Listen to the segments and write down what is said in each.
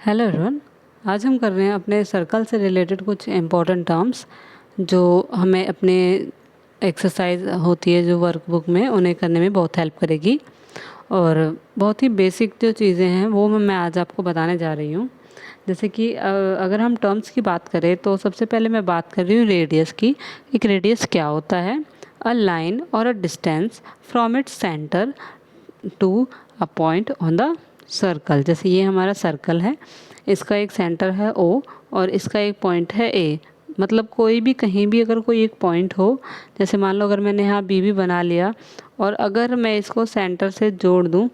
Hello everyone. आज हम कर रहे हैं अपने सर्कल से रिलेटेड कुछ इम्पोर्टेंट टर्म्स जो हमें अपने एक्सरसाइज होती है जो वर्कबुक में उन्हें करने में बहुत हेल्प करेगी। और बहुत ही बेसिक जो चीज़ें हैं वो मैं आज आपको बताने जा रही हूँ। जैसे कि अगर हम टर्म्स की बात करें तो सबसे पहले मैं बात कर रही हूँ रेडियस की। एक रेडियस क्या होता है? अ लाइन और a distance from its centre to a point on the circle. जैसे ये हमारा सर्कल है, इसका एक सेंटर है ओ और इसका एक पॉइंट है ए। मतलब कोई भी कहीं भी अगर कोई एक पॉइंट हो, जैसे मान लो अगर मैंने यहाँ बी भी बना लिया और अगर मैं इसको सेंटर से जोड़ दूँ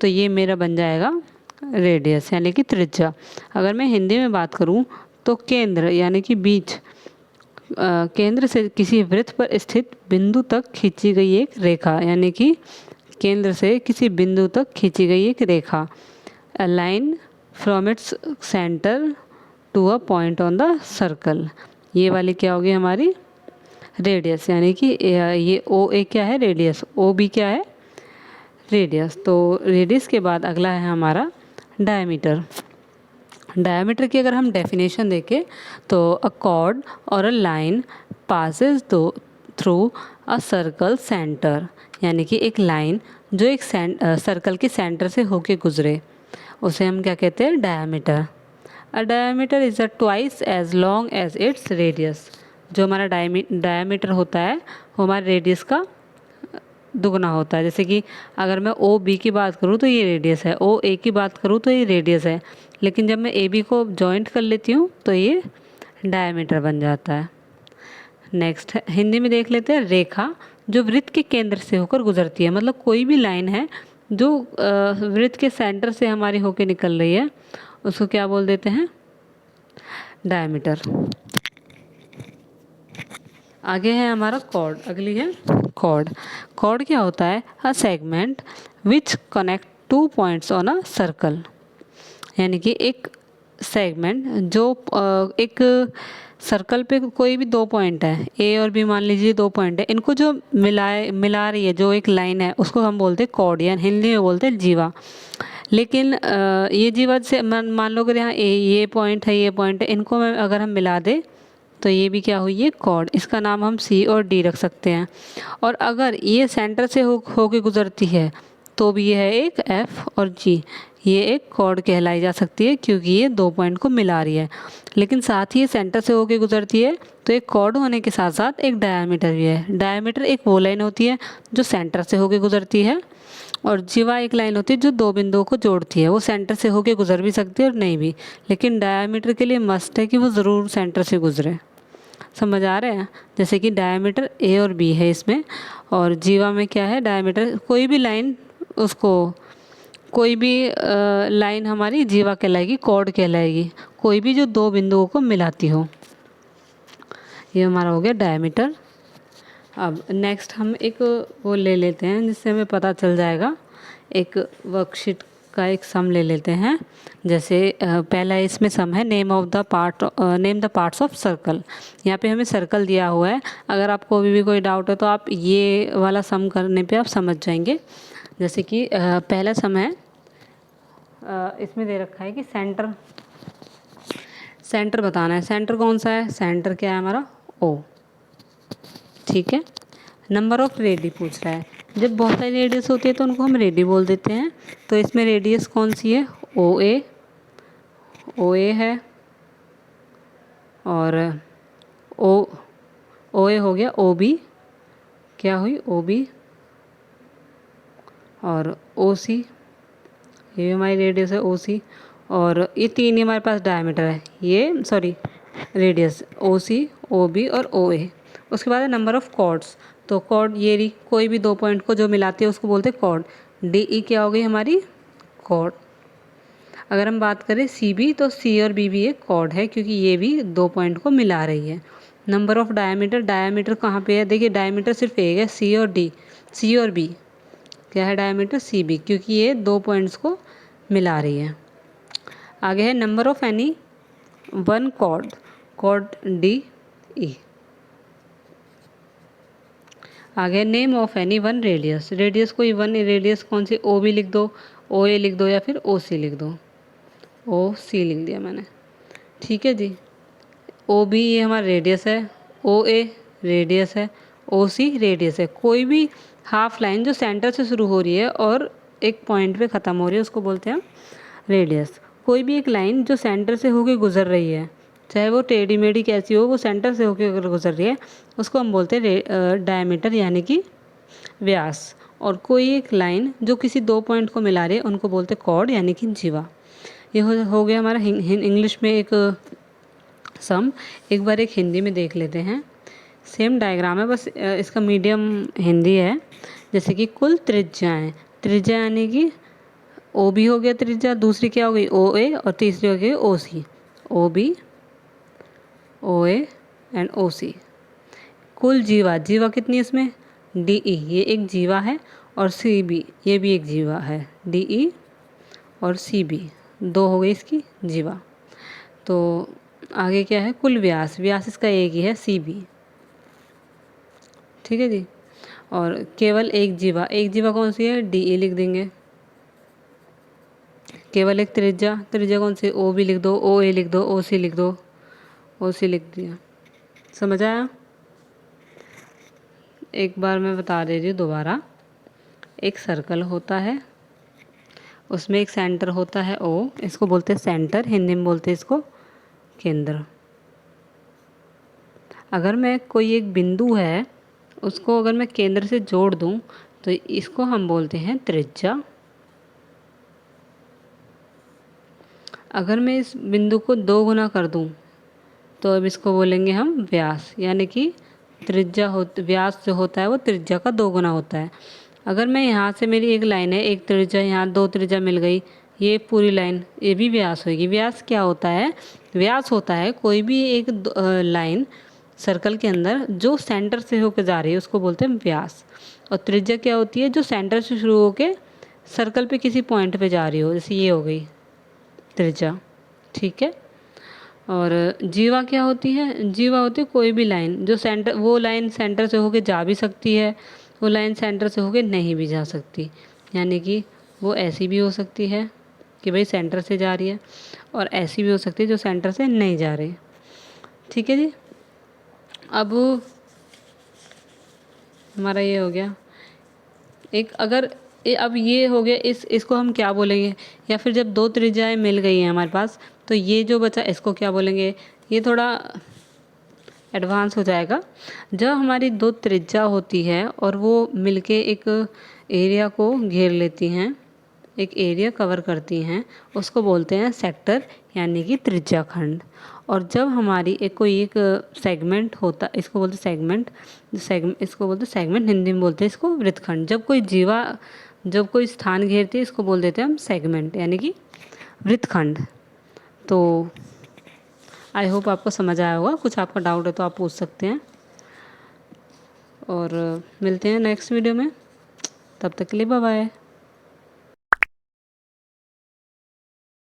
तो ये मेरा बन जाएगा रेडियस यानी कि त्रिज्या। अगर मैं हिंदी में बात करूँ तो केंद्र यानी कि बीच, केंद्र से किसी वृत्त पर स्थित बिंदु तक खींची गई एक रेखा यानी कि केंद्र से किसी बिंदु तक खींची गई एक रेखा। A line from its centre to a point on the circle. ये वाली क्या होगी हमारी रेडियस, यानी कि ये ओ ए क्या है रेडियस, ओ बी क्या है रेडियस। तो रेडियस के बाद अगला है हमारा डायमीटर। डायमीटर की अगर हम डेफिनेशन देखें तो अ कॉर्ड और अ लाइन पासेस दो थ्रू अ सर्कल सेंटर, यानी कि एक लाइन जो एक सर्कल के सेंटर से होके गुजरे उसे हम क्या कहते हैं diameter. A diameter is a twice as long as its radius. जो हमारा डायमीटर होता है वो हमारे रेडियस का दुगना होता है। जैसे कि अगर मैं ओ बी की बात करूँ तो ये रेडियस है, ओ ए की बात करूँ तो ये रेडियस है, लेकिन जब मैं ए बी को जॉइंट कर लेती हूँ तो ये डायमीटर बन जाता है। नेक्स्ट हिंदी में देख लेते हैं रेखा, जो वृत्त के केंद्र से होकर गुजरती है। मतलब कोई भी लाइन है जो वृत्त के सेंटर से हमारी होके निकल रही है उसको क्या बोल देते हैं डायमीटर। आगे है हमारा कॉर्ड, अगली है कॉर्ड। कॉर्ड क्या होता है? A segment which connect two points on a circle, यानी कि एक सेगमेंट जो एक सर्कल पे कोई भी दो पॉइंट है, ए और बी मान लीजिए दो पॉइंट है, इनको जो मिला रही है जो एक लाइन है उसको हम बोलते हैं कॉर्ड, या हिंदी में बोलते हैं जीवा। लेकिन ये जीवा से मान लो अगर यहाँ ये पॉइंट है, ये पॉइंट है, इनको अगर हम मिला दें तो ये भी क्या हुई है कॉर्ड। इसका नाम हम सी और डी रख सकते हैं। और अगर ये सेंटर से होके गुजरती है तो भी ये है एक एफ और जी, ये एक कॉर्ड कहलाई जा सकती है क्योंकि ये दो पॉइंट को मिला रही है। लेकिन साथ ही ये सेंटर से होके गुजरती है तो एक कॉर्ड होने के साथ साथ एक डायमीटर भी है। डायमीटर एक वो लाइन होती है जो सेंटर से होके गुजरती है, और जीवा एक लाइन होती है जो दो बिंदुओं को जोड़ती है। वो सेंटर से होके गुजर भी सकती है और नहीं भी, लेकिन डायमीटर के लिए मस्ट है कि वो ज़रूर सेंटर से गुजरे। समझ आ रहे हैं? जैसे कि डायमीटर ए और बी है इसमें, और जीवा में क्या है डायमीटर कोई भी लाइन, उसको कोई भी लाइन हमारी जीवा कहलाएगी, कॉर्ड कहलाएगी, कोई भी जो दो बिंदुओं को मिलाती हो। ये हमारा हो गया डायमीटर। अब नेक्स्ट हम एक वो ले लेते हैं जिससे हमें पता चल जाएगा। एक वर्कशीट का एक सम ले लेते हैं। जैसे पहला इसमें सम है name the parts of circle. यहाँ पे हमें सर्कल दिया हुआ है। अगर आपको अभी भी कोई डाउट है तो आप ये वाला सम करने पे आप समझ जाएंगे। जैसे कि पहला सम है, इसमें दे रखा है कि सेंटर बताना है। सेंटर कौन सा है? सेंटर क्या है हमारा ओ, ठीक है। नंबर ऑफ रेडी पूछ रहा है। जब बहुत सारी रेडियस होती है तो उनको हम रेडी बोल देते हैं। तो इसमें रेडियस कौन सी है? ओ ए है, और ओ ए हो गया, ओ बी क्या हुई ओ बी, और ओ सी ये भी हमारी रेडियस है ओ सी। और ये तीन ही हमारे पास डायमीटर है, ये सॉरी रेडियस ओ सी ओ बी और ओ ए। उसके बाद है नंबर ऑफ कॉर्ड्स। तो कॉर्ड ये रही, कोई भी दो पॉइंट को जो मिलाती है उसको बोलते हैं कॉर्ड। डी ई क्या हो गई हमारी कॉर्ड। अगर हम बात करें सी बी तो सी और बी भी एक कॉर्ड है क्योंकि ये भी दो पॉइंट को मिला रही है। नंबर ऑफ डायमीटर, डायमीटर कहाँ पे है? देखिए डायमीटर सिर्फ एक है, सी और डी, सी और बी क्या है डायमीटर सी बी, क्योंकि ये दो पॉइंट्स को मिला रही है। आगे है number of any one chord, chord D E. आगे name of any one radius, radius कोई वन रेडियस कौन सी, ओ बी लिख दो, ओ ए लिख दो या फिर ओ सी लिख दो। ओ सी लिख दिया मैंने, ठीक है जी। ओ बी ये हमारा रेडियस है, ओ ए रेडियस है, ओ सी रेडियस है। कोई भी हाफ लाइन जो सेंटर से शुरू हो रही है और एक पॉइंट पे ख़त्म हो रही है उसको बोलते हैं हम रेडियस। कोई भी एक लाइन जो सेंटर से होके गुजर रही है, चाहे वो टेढ़ी मेढ़ी कैसी हो, वो सेंटर से होके अगर गुजर रही है उसको हम बोलते हैं डायमीटर यानी कि व्यास। और कोई एक लाइन जो किसी दो पॉइंट को मिला रही है उनको बोलते हैं कॉर्ड यानी कि जीवा। ये हो गया हमारा इंग्लिश में एक सम। एक बार एक हिंदी में देख लेते हैं। सेम डायग्राम है, बस इसका मीडियम हिंदी है। जैसे कि कुल त्रिज्याएं, त्रिज्या यानी कि ओ बी हो गया त्रिज्या, दूसरी क्या हो गई ओ ए, और तीसरी हो गई ओ सी। O B, O A and ओ सी। कुल जीवा, जीवा कितनी है इसमें डी ई, ये एक जीवा है, और सी बी ये भी एक जीवा है, डी ई और सी बी दो हो गई इसकी जीवा। तो आगे क्या है कुल व्यास, व्यास इसका एक ही है सी बी, ठीक है जी। और केवल एक जीवा, एक जीवा कौन सी है डी ई लिख देंगे। केवल एक त्रिज्या, त्रिज्या कौन सी ओ बी लिख दो, ओ ए लिख दो, ओ सी लिख दो, ओ सी लिख दिया। समझ आया? एक बार मैं बता दे रही हूँ दोबारा। एक सर्कल होता है, उसमें एक सेंटर होता है ओ, इसको बोलते हैं सेंटर, हिंदी में बोलते हैं इसको केंद्र। अगर मैं कोई एक बिंदु है उसको अगर मैं केंद्र से जोड़ दूं तो इसको हम बोलते हैं त्रिज्या। अगर मैं इस बिंदु को दो गुना कर दूं तो अब इसको बोलेंगे हम व्यास, यानी कि त्रिज्या व्यास जो होता है वो त्रिज्या का दो गुना होता है। अगर मैं यहाँ से मेरी एक लाइन है, एक त्रिज्या यहाँ दो त्रिज्या मिल गई, ये पूरी लाइन ये भी व्यास होगी। व्यास क्या होता है? व्यास होता है कोई भी एक लाइन सर्कल के अंदर जो सेंटर से होकर जा रही है उसको बोलते हैं व्यास। और त्रिज्या क्या होती है? जो सेंटर से शुरू होकर सर्कल पे किसी पॉइंट पे जा रही हो, जैसे ये हो गई त्रिज्या, ठीक है। और जीवा क्या होती है? जीवा होती है कोई भी लाइन जो सेंटर, वो लाइन सेंटर से होके जा भी सकती है, वो लाइन सेंटर से होके नहीं भी जा सकती, यानी कि वो ऐसी भी हो सकती है कि भाई सेंटर से जा रही है, और ऐसी भी हो सकती है जो सेंटर से नहीं जा रही, ठीक है जी। अब हमारा ये हो गया एक, अगर अब ये हो गया, इसको हम क्या बोलेंगे? या फिर जब दो त्रिज्याएं मिल गई हैं हमारे पास तो ये जो बचा इसको क्या बोलेंगे? ये थोड़ा एडवांस हो जाएगा। जब हमारी दो त्रिज्या होती है और वो मिलके एक एरिया को घेर लेती हैं, एक एरिया कवर करती हैं, उसको बोलते हैं सेक्टर यानी कि त्रिज्या खंड। और जब हमारी एक सेगमेंट होता, इसको बोलते सेगमेंट, इसको बोलते सेगमेंट, हिंदी में बोलते हैं इसको वृत्तखंड। जब कोई जीवा, जब कोई स्थान घेरती है इसको बोल देते हैं हम सेगमेंट यानी कि वृत्तखंड। तो आई होप आपको समझ आया होगा। कुछ आपका डाउट है तो आप पूछ सकते हैं, और मिलते हैं नेक्स्ट वीडियो में। तब तक के लिए बाय बाय।